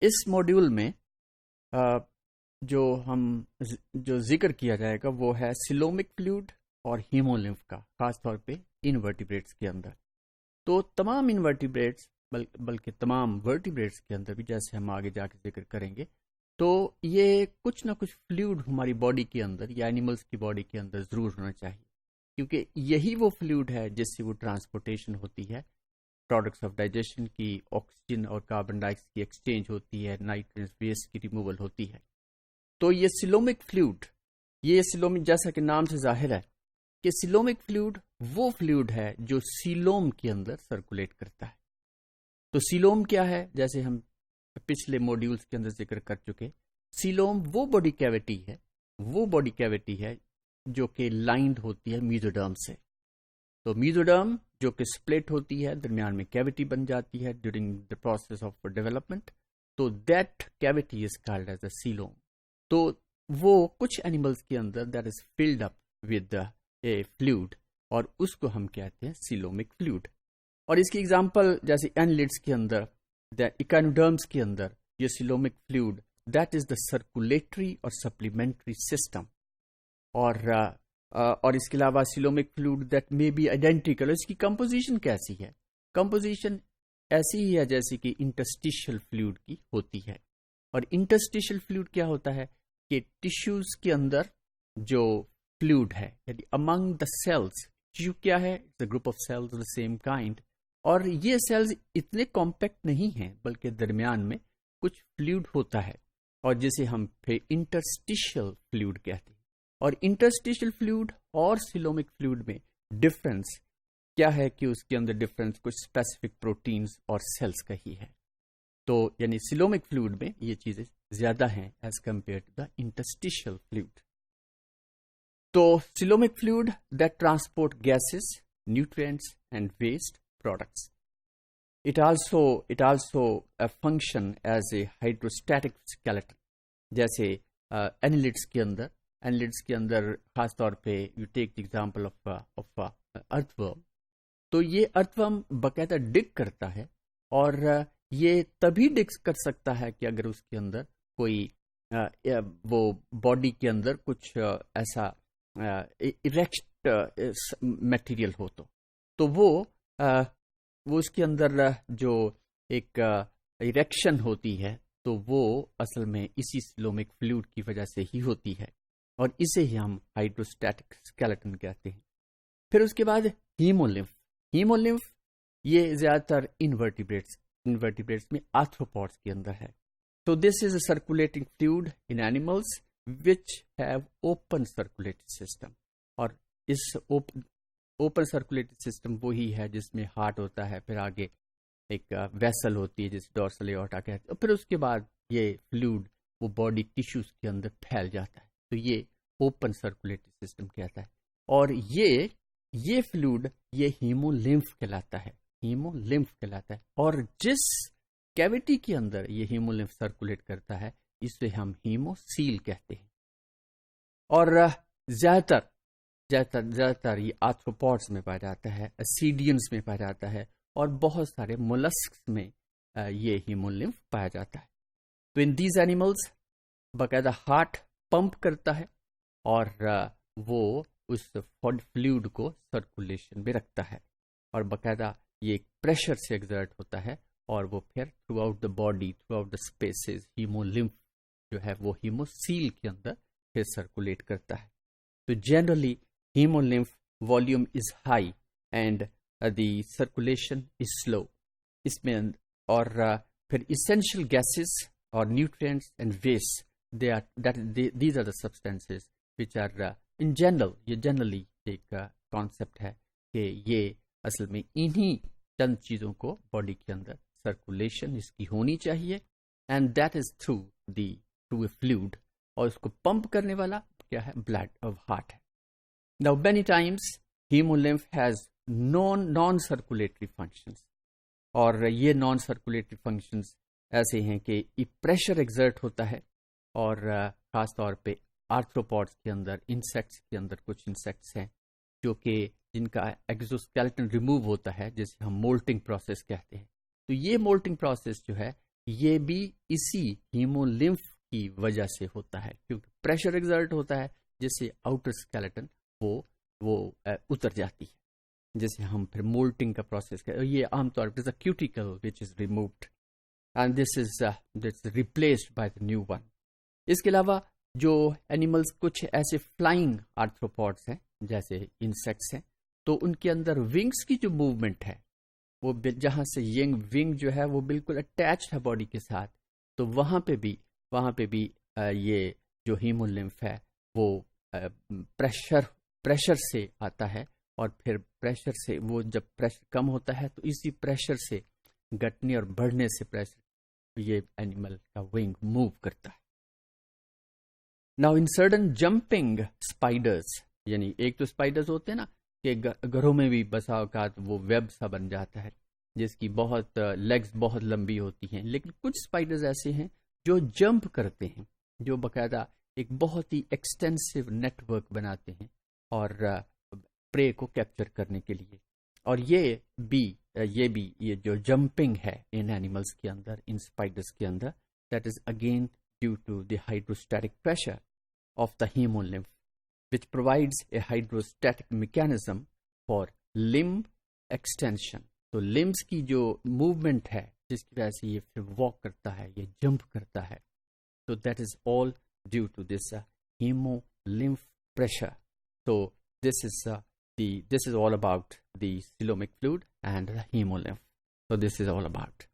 اس module میں جو ذکر کیا جائے گا وہ ہے سیلومک فلوئڈ اور ہیمولمف کا، خاص طور پہ انورٹیبریٹس کے اندر. تو تمام انورٹیبریٹس بلکہ تمام ورٹیبریٹس کے اندر بھی، جیسے ہم آگے جا کے ذکر کریں گے، تو یہ کچھ نہ کچھ فلوئڈ ہماری باڈی کے اندر یا اینیملس کی باڈی کے اندر ضرور ہونا چاہیے، کیونکہ یہی وہ فلوئڈ ہے جس سے وہ ٹرانسپورٹیشن ہوتی ہے، پروڈکٹس آف ڈائجیشن کی، آکسیجن اور کاربن ڈائی آکسائڈ کی ایکسچینج ہوتی ہے، نائٹروجن ویسٹ کی ریموول ہوتی ہے. تو یہ سیلومک فلوئڈ، یہ سیلومک جیسا کہ نام سے ظاہر ہے کہ سیلومک فلوئڈ وہ فلوئڈ ہے جو سیلوم کے اندر سرکولیٹ کرتا ہے. تو سیلوم کیا ہے؟ جیسے ہم پچھلے موڈیولز کے اندر ذکر کر چکے، سیلوم وہ باڈی کیویٹی ہے جو کہ لائنڈ ہوتی ہے میزوڈرم سے. تو میزوڈرم جو کہ سپلٹ ہوتی ہے، درمیان میں کیویٹی بن جاتی ہے during the process of development, تو that cavity is called as a coelom. تو وہ کچھ اینیملز کے اندر that is filled up with a fluid, اور اس کو ہم کہتے ہیں سیلومک فلوئڈ. اور اس کی ایگزامپل جیسے اینلیٹس کے اندر، ایکینوڈرمس کے اندر یہ coelomic fluid that is the circulatory اور سپلیمنٹری سسٹم. اور اس کے علاوہ coelomic fluid that may be identical. اس کی کمپوزیشن کیسی ہے؟ کمپوزیشن ایسی ہی ہے جیسے کہ انٹرسٹیشل فلوئڈ کی ہوتی ہے. اور انٹرسٹیشل فلوئڈ کیا ہوتا ہے کہ ٹیشوز کے اندر جو فلوئڈ ہے، یعنی امنگ دا سیلز. ٹیشو کیا ہے؟ Group of cells of the same kind. اور یہ سیلز اتنے کمپیکٹ نہیں ہیں، بلکہ درمیان میں کچھ فلوئڈ ہوتا ہے، اور جسے ہم پھر انٹرسٹیشل فلوئڈ کہتے ہیں. اور انٹرسٹیشل فلوئڈ اور سیلومک فلوئڈ میں ڈفرنس کیا ہے کہ اس کے اندر ڈفرنس کچھ اسپیسیفک پروٹینز اور سیلز کا ہی ہے. تو یعنی سیلومک فلوئڈ میں یہ چیزیں زیادہ ہیں as compare to the interstitial fluid. تو coelomic fluid that transport gases, nutrients and waste products. It also function as a hydrostatic skeleton. جیسے annelids کے اندر خاص طور پہ you take the example of earthworm. تو یہ earthworm باقاعدہ ڈگ کرتا ہے، اور یہ تبھی ڈگ کر سکتا ہے کہ اگر اس کے اندر کوئی وہ باڈی کے اندر کچھ ایسا اریکٹ میٹیریل ہو. تو وہ اس کے اندر جو ایک اریکشن ہوتی ہے، تو وہ اصل میں اسی سیلومک فلوئڈ کی وجہ سے ہی ہوتی ہے، اور اسے ہی ہم ہائیڈروسٹیٹک اسکیلیٹن کہتے ہیں. پھر اس کے بعد ہیمولمف یہ زیادہ تر انورٹیبریٹس میں آرتھروپوڈس کے اندر ہے. تو this is a circulating fluid in animals which have open circulating system. اور اس اوپن سرکولیٹنگ سسٹم وہی ہے جس میں ہارٹ ہوتا ہے، پھر آگے ایک ویسل ہوتی ہے جس ڈورسل ایورٹا کہتے ہیں، اور پھر اس کے بعد یہ فلوئڈ وہ باڈی ٹیشوز کے اندر پھیل جاتا ہے. تو یہ اوپن سرکولیٹنگ سسٹم کہتا ہے. اور یہ فلوئڈ یہ ہیمولمف کہلاتا ہے. اور جس کیویٹی کے اندر یہ ہیمولمف سرکولیٹ کرتا ہے اسے ہم ہیموسیل کہتے ہیں. اور زیادہ تر یہ آرتھروپوڈس میں پایا جاتا ہے، اسیڈینز میں پایا جاتا ہے، اور بہت سارے مولسکس میں یہ ہیمولمف پایا جاتا ہے. تو ان دیز اینیملز باقاعدہ ہارٹ پمپ کرتا ہے، اور وہ اس فلوئڈ کو سرکولیشن میں رکھتا ہے، اور باقاعدہ یہ ایک پریشر سے ایگزرٹ ہوتا ہے، اور وہ پھر throughout the body, throughout the spaces hemolymph جو ہے وہ ہیموسیل کے اندر پھر سرکولیٹ کرتا ہے. تو generally hemolymph volume is high and the circulation is slow. اس میں اور پھر essential gases or nutrients and waste these are the substances which are in general. یہ generally ایک concept ہے کہ یہ اصل میں انہی چند چیزوں کو باڈی کے اندر سرکولیشن اس کی ہونی چاہیے، and that is through a fluid. اور اس کو پمپ کرنے والا کیا ہے؟ بلڈ اور ہارٹ ہے. Now many times hemolymph has non-circulatory functions. اور یہ نان سرکولیٹری فنکشنز ایسے ہیں کہ پریشر ایگزرٹ ہوتا ہے، اور خاص طور پہ آرتھروپوڈس کے اندر، انسیکٹس کے اندر کچھ انسیکٹس ہیں جو کہ جن کا ایگزوسکیلیٹن ریموو ہوتا ہے، جسے ہم مولٹنگ پروسیس کہتے ہیں. تو یہ مولٹنگ پروسیس جو ہے یہ بھی اسی ہیمولمف کی وجہ سے ہوتا ہے، کیونکہ پریشر ایگزرٹ ہوتا ہے جس سے آؤٹر اسکیلیٹن وہ اتر جاتی ہے، جیسے ہم پھر مولٹنگ کا پروسیس کریں. یہ عام طور پہ cuticle which is removed and this is replaced by the new one. اس کے علاوہ جو اینیملس کچھ ایسے فلائنگ آرتھروپوڈس ہیں جیسے انسیکٹس ہیں، تو ان کے اندر ونگس کی جو موومنٹ ہے وہ جہاں سے ونگ جو ہے وہ بالکل اٹیچڈ ہے باڈی کے ساتھ، تو وہاں پہ بھی یہ جو ہیمولمف ہے وہ پریشر سے آتا ہے، اور پھر پریشر سے وہ جب پریشر کم ہوتا ہے تو اسی پریشر سے گٹنے اور بڑھنے سے پریشر یہ اینیمل کا ونگ موو کرتا ہے. ناؤ ان سرٹن جمپنگ اسپائڈرز، یعنی ایک تو اسپائڈرز ہوتے ہیں نا کہ گھروں میں بھی بسا اوقات وہ ویب سا بن جاتا ہے جس کی بہت لیگز بہت لمبی ہوتی ہیں، لیکن کچھ اسپائڈرز ایسے ہیں جو جمپ کرتے ہیں، جو باقاعدہ ایک بہت ہی ایکسٹینسو نیٹ ورک بناتے ہیں اور پرے کو کیپچر کرنے کے لیے. اور یہ جو جمپنگ ہے ان اینیملس کے اندر، ان اسپائڈرز کے اندر، that is again due to the hydrostatic pressure of the hemolymph which provides a hydrostatic mechanism for limb extension. تو لمبس کی جو موومنٹ ہے جس کی وجہ سے یہ پھر واک کرتا ہے، یہ جمپ کرتا ہے، تو that is all due to this hemolymph pressure. تو this is all about the coelomic fluid and the hemolymph. So this is all about.